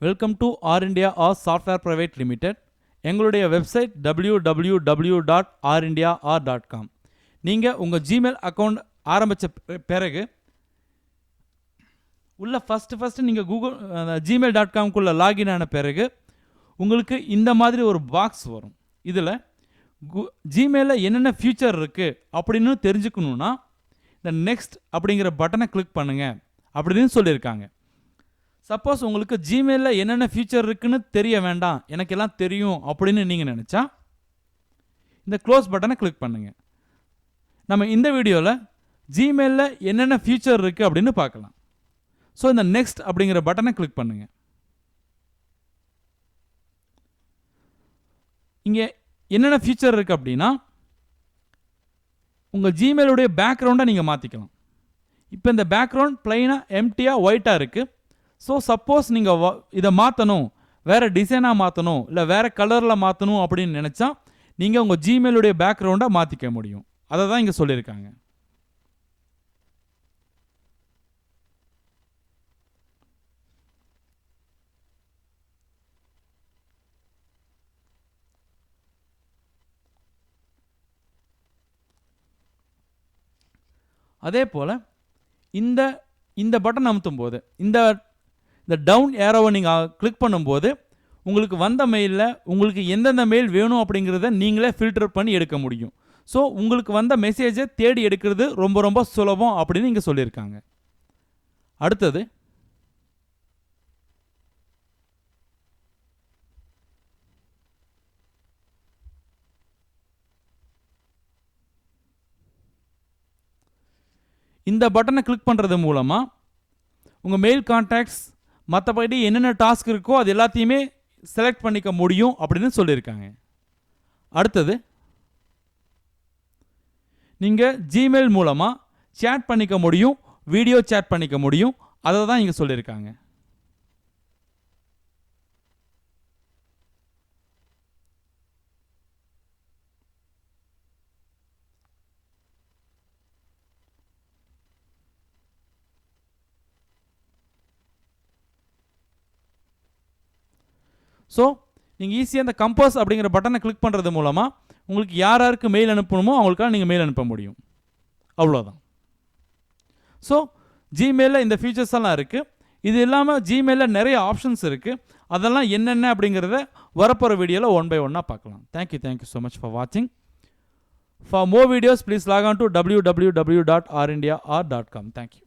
Welcome to R India R software private limited. எங்களுடைய website www.rindiaar.com. நீங்கள் உங்கள் Gmail account ஆரம்பித்த பிறகு உள்ள ஃபஸ்ட்டு நீங்கள் கூகுள் gmail.comக்குள்ளே லாகின் ஆன பிறகு உங்களுக்கு இந்த மாதிரி ஒரு பாக்ஸ் வரும். இதில் ஜிமெயிலில் என்னென்ன ஃபியூச்சர் இருக்குது அப்படின்னு தெரிஞ்சுக்கணுன்னா இந்த நெக்ஸ்ட் அப்படிங்கிற பட்டனை கிளிக் பண்ணுங்கள் அப்படின்னு சொல்லியிருக்காங்க. சப்போஸ் உங்களுக்கு ஜிமெயிலில் என்னென்ன ஃபியூச்சர் இருக்குன்னு தெரிய வேண்டாம், எனக்கு எல்லாம் தெரியும் அப்படின்னு நீங்கள் நினச்சா இந்த க்ளோஸ் பட்டனை கிளிக் பண்ணுங்கள். நம்ம இந்த வீடியோவில் ஜிமெயிலில் என்னென்ன ஃபியூச்சர் இருக்குது அப்படின்னு பார்க்கலாம். ஸோ இந்த நெக்ஸ்ட் அப்படிங்கிற பட்டனை கிளிக் பண்ணுங்கள். இங்கே என்னென்ன ஃபியூச்சர் இருக்குது அப்படின்னா உங்கள் ஜிமெயிலுடைய பேக்ரவுண்டை நீங்கள் மாற்றிக்கலாம். இப்போ இந்த பேக்ரவுண்ட் பிளைனாக எம்டியாக ஒயிட்டாக இருக்குது. ஸோ சப்போஸ் நீங்கள் இதை மாற்றணும், வேறு டிசைனாக மாற்றணும், இல்லை வேறு கலரில் மாற்றணும் அப்படின்னு நினச்சா நீங்கள் உங்கள் ஜிமெயிலுடைய பேக்ரவுண்டை மாற்றிக்க முடியும். அதை தான் இங்கே சொல்லியிருக்காங்க. அதே போல் இந்த பட்டன் அமுத்தும் போது இந்த டவுன் ஏரோவை நீங்கள் கிளிக் பண்ணும்போது உங்களுக்கு வந்த மெயிலில் உங்களுக்கு எந்தெந்த மெயில் வேணும் அப்படிங்கிறத நீங்களே ஃபில்டர் பண்ணி எடுக்க முடியும். ஸோ உங்களுக்கு வந்த மெசேஜை தேடி எடுக்கிறது ரொம்ப ரொம்ப சுலபம் அப்படின்னு இங்கே சொல்லியிருக்காங்க. அடுத்தது இந்த பட்டனை கிளிக் பண்ணுறது மூலமாக உங்கள் மெயில் கான்டாக்ட்ஸ் மற்றபடி என்னென்ன டாஸ்க் இருக்கோ அது எல்லாத்தையுமே செலக்ட் பண்ணிக்க முடியும் அப்படின்னு சொல்லியிருக்காங்க. அடுத்தது நீங்கள் ஜிமெயில் மூலமாக சேட் பண்ணிக்க முடியும், வீடியோ சேட் பண்ணிக்க முடியும். அதை தான் இங்கே சொல்லியிருக்காங்க. ஸோ நீங்கள் ஈஸியாக அந்த கம்போஸ் அப்படிங்கிற பட்டனை கிளிக் பண்ணுறது மூலமாக உங்களுக்கு யாருக்கு மெயில் அனுப்பணுமோ அவங்களுக்காக நீங்கள் மெயில் அனுப்ப முடியும். அவ்வளோதான். ஸோ ஜிமெயிலில் இந்த ஃபீச்சர்ஸ் எல்லாம் இருக்குது. இது இல்லாமல் ஜிமெயிலில் நிறைய ஆப்ஷன்ஸ் இருக்குது. அதெல்லாம் என்னென்ன அப்படிங்கிறத வரப்போகிற வீடியோவில் ஒன் பை ஒன்னாக பார்க்கலாம். தேங்க்யூ ஸோ மச் ஃபார் வாட்சிங். For more videos please lock on to www.rindiaar.com. Thank you.